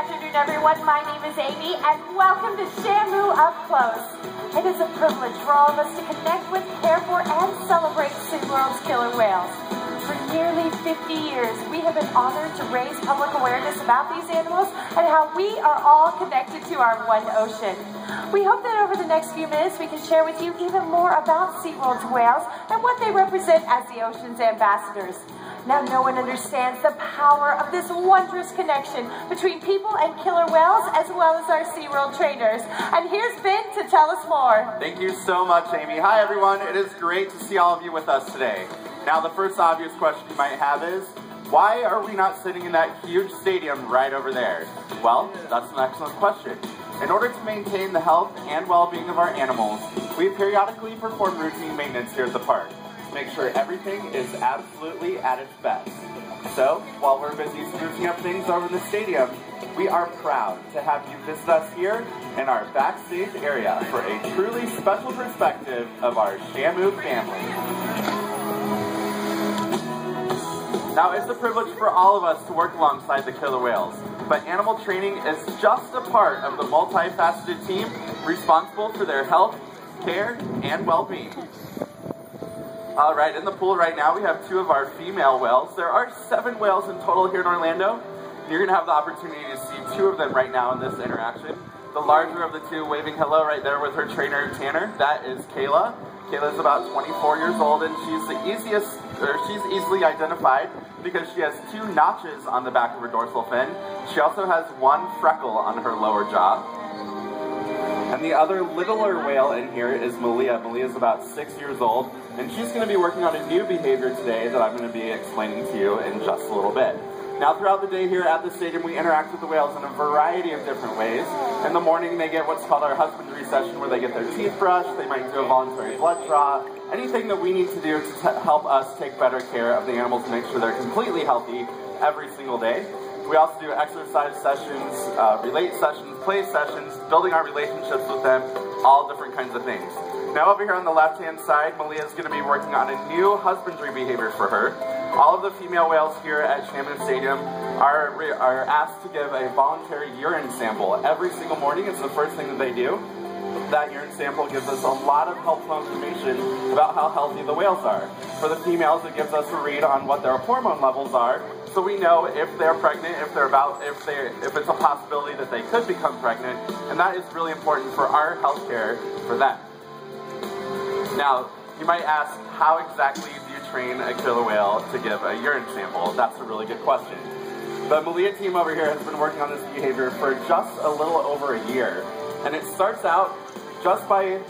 afternoon, everyone. My name is Amy, and welcome to Shamu Up Close. It is a privilege for all of us to connect with, care for, and celebrate SeaWorld's killer whales. For nearly 50 years, we have been honored to raise public awareness about these animals and how we are all connected to our one ocean. We hope that over the next few minutes we can share with you even more about SeaWorld's whales and what they represent as the ocean's ambassadors. Now, no one understands the power of this wondrous connection between people and killer whales, as well as our SeaWorld trainers. And here's Ben to tell us more. Thank you so much, Amy. Hi, everyone. It is great to see all of you with us today. Now, the first obvious question you might have is, why are we not sitting in that huge stadium right over there? Well, that's an excellent question. In order to maintain the health and well-being of our animals, we periodically perform routine maintenance here at the park. Make sure everything is absolutely at its best. So, while we're busy sprucing up things over in the stadium, we are proud to have you visit us here in our backstage area for a truly special perspective of our Shamu family. Now, it's a privilege for all of us to work alongside the killer whales, but animal training is just a part of the multifaceted team responsible for their health, care, and well-being. All right, in the pool right now, we have 2 of our female whales. There are 7 whales in total here in Orlando. You're going to have the opportunity to see 2 of them right now in this interaction. The larger of the 2 waving hello right there with her trainer, Tanner, that is Kayla. Kayla's about 24 years old, and she's easily identified because she has 2 notches on the back of her dorsal fin. She also has 1 freckle on her lower jaw. And the other littler whale in here is Malia. Malia's about 6 years old, and she's going to be working on a new behavior today that I'm going to be explaining to you in just a little bit. Now, throughout the day here at the stadium, we interact with the whales in a variety of different ways. In the morning, they get what's called our husbandry session, where they get their teeth brushed, they might do a voluntary blood draw, anything that we need to do to help us take better care of the animals and make sure they're completely healthy every single day. We also do exercise sessions, relate sessions, play sessions, building our relationships with them, all different kinds of things. Now over here on the left-hand side, Malia is going to be working on a new husbandry behavior for her. All of the female whales here at Shamu Stadium are asked to give a voluntary urine sample every single morning. It's the first thing that they do. That urine sample gives us a lot of helpful information about how healthy the whales are. For the females, it gives us a read on what their hormone levels are, so we know if they're pregnant, if it's a possibility that they could become pregnant, and that is really important for our health care for them. Now, you might ask, how exactly do you train a killer whale to give a urine sample? That's a really good question. The Malia team over here has been working on this behavior for just a little over a year. And it starts out just by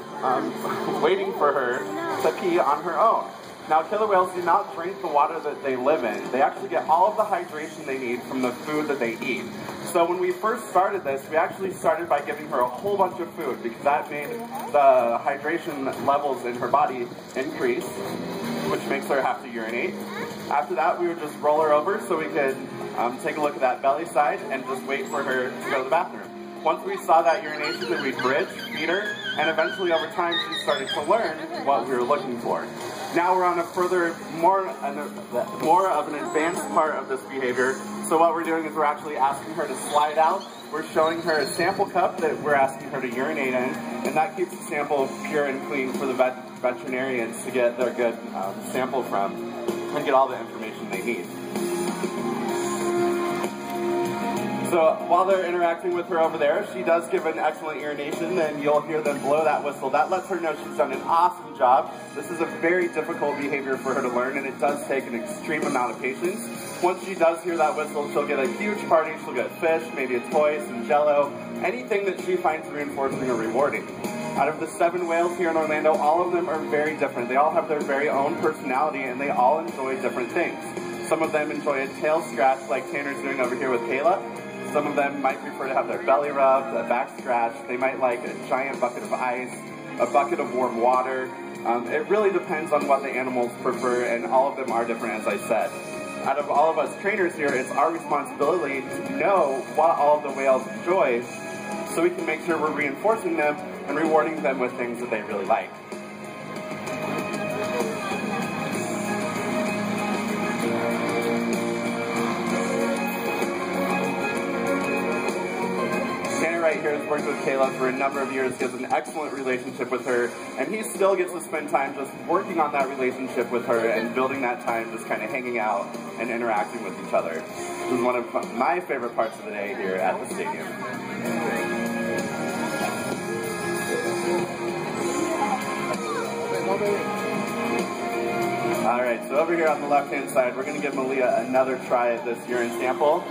waiting for her to pee on her own. Now, killer whales do not drink the water that they live in. They actually get all of the hydration they need from the food that they eat. So when we first started this, we actually started by giving her a whole bunch of food because that made the hydration levels in her body increase, which makes her have to urinate. After that, we would just roll her over so we could take a look at that belly side and just wait for her to go to the bathroom. Once we saw that urination, then we'd bridge, feed her, and eventually over time she started to learn what we were looking for. Now we're on a more of an advanced part of this behavior. So what we're doing is we're actually asking her to slide out. We're showing her a sample cup that we're asking her to urinate in, and that keeps the sample pure and clean for the veterinarians to get their good sample from and get all the information they need. So while they're interacting with her over there, she does give an excellent urination, and you'll hear them blow that whistle. That lets her know she's done an awesome job. This is a very difficult behavior for her to learn, and it does take an extreme amount of patience. Once she does hear that whistle, she'll get a huge party. She'll get fish, maybe a toy, some jello, anything that she finds reinforcing or rewarding. Out of the 7 whales here in Orlando, all of them are very different. They all have their very own personality, and they all enjoy different things. Some of them enjoy a tail scratch like Tanner's doing over here with Kayla. Some of them might prefer to have their belly rubbed, a back scratch. They might like a giant bucket of ice, a bucket of warm water. It really depends on what the animals prefer, and all of them are different, as I said. Out of all of us trainers here, it's our responsibility to know what all of the whales enjoy so we can make sure we're reinforcing them and rewarding them with things that they really like. right here has worked with Kayla for a number of years. He has an excellent relationship with her, and he still gets to spend time just working on that relationship with her and building that time just kind of hanging out and interacting with each other. This is one of my favorite parts of the day here at the stadium. Alright, so over here on the left-hand side, we're going to give Malia another try at this urine sample.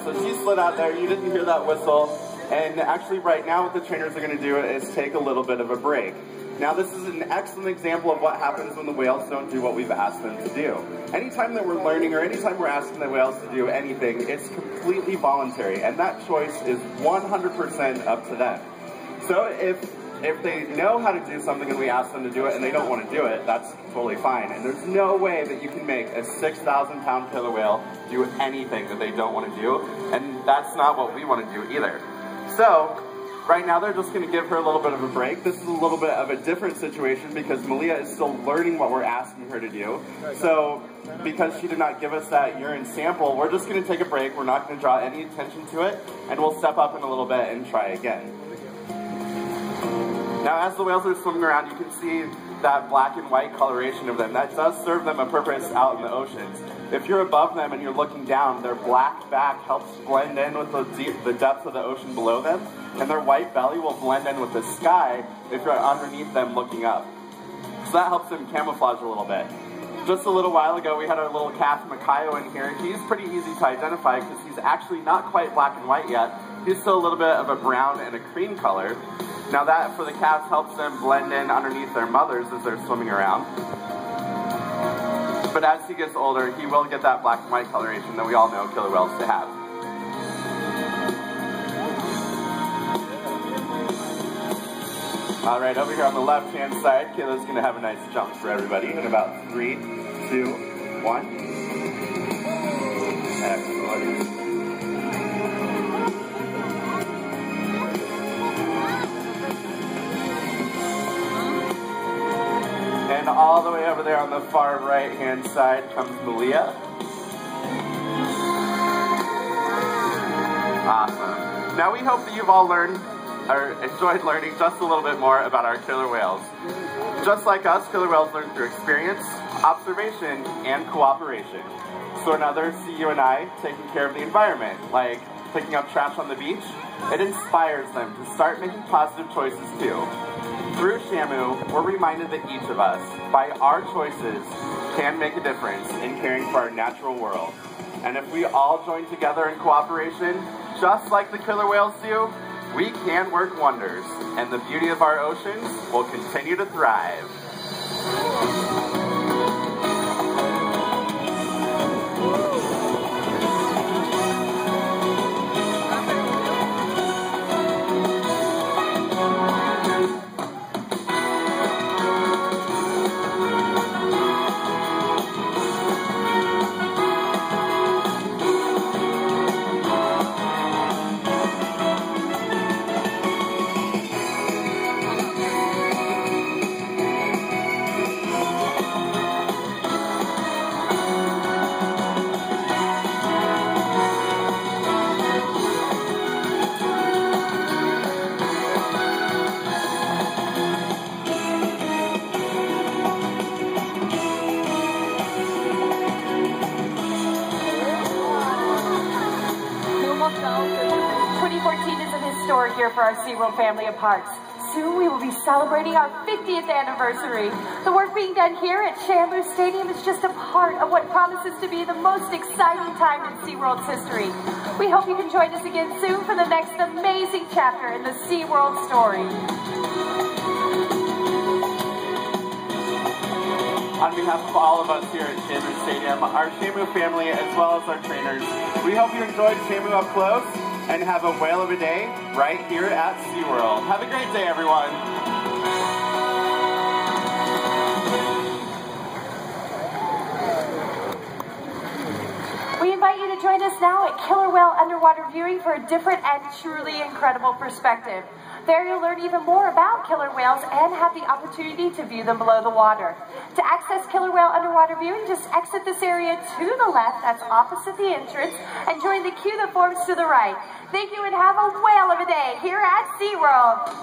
So she slid out there, you didn't hear that whistle, and actually right now what the trainers are going to do is take a little bit of a break. Now this is an excellent example of what happens when the whales don't do what we've asked them to do. Anytime that we're learning or anytime we're asking the whales to do anything, it's completely voluntary, and that choice is 100% up to them. So if they know how to do something and we ask them to do it and they don't want to do it, that's totally fine. And there's no way that you can make a 6,000-pound killer whale do anything that they don't want to do, and that's not what we want to do either. So, right now they're just going to give her a little bit of a break. This is a little bit of a different situation because Malia is still learning what we're asking her to do. So, because she did not give us that urine sample, we're just going to take a break. We're not going to draw any attention to it, and we'll step up in a little bit and try again. Now, as the whales are swimming around, you can see that black and white coloration of them. That does serve them a purpose out in the oceans. If you're above them and you're looking down, their black back helps blend in with the depth of the ocean below them, and their white belly will blend in with the sky if you're underneath them looking up. So that helps them camouflage a little bit. Just a little while ago, we had our little calf Makayo in here. He's pretty easy to identify because he's actually not quite black and white yet. He's still a little bit of a brown and a cream color. Now that, for the calves, helps them blend in underneath their mothers as they're swimming around. But as he gets older, he will get that black and white coloration that we all know killer whales to have. All right, over here on the left-hand side, Kayla's going to have a nice jump for everybody in about 3, 2, 1. Excellent. And all the way over there on the far right-hand side comes Malia. Awesome. Now we hope that you've all learned or enjoyed learning just a little bit more about our killer whales. Just like us, killer whales learn through experience, observation, and cooperation. So in others, see you and I taking care of the environment, like picking up trash on the beach, it inspires them to start making positive choices too. Through Shamu, we're reminded that each of us, by our choices, can make a difference in caring for our natural world. And if we all join together in cooperation, just like the killer whales do, we can work wonders, and the beauty of our oceans will continue to thrive. Here for our SeaWorld family of parks. Soon we will be celebrating our 50th anniversary. The work being done here at Shamu Stadium is just a part of what promises to be the most exciting time in SeaWorld's history. We hope you can join us again soon for the next amazing chapter in the SeaWorld story. On behalf of all of us here at Shamu Stadium, our Shamu family, as well as our trainers, we hope you enjoyed Shamu up close and have a whale of a day right here at SeaWorld. Have a great day, everyone. us now at Killer Whale Underwater Viewing for a different and truly incredible perspective. There you'll learn even more about killer whales and have the opportunity to view them below the water. To access Killer Whale Underwater Viewing, just exit this area to the left, that's opposite the entrance, and join the queue that forms to the right. Thank you and have a whale of a day here at SeaWorld.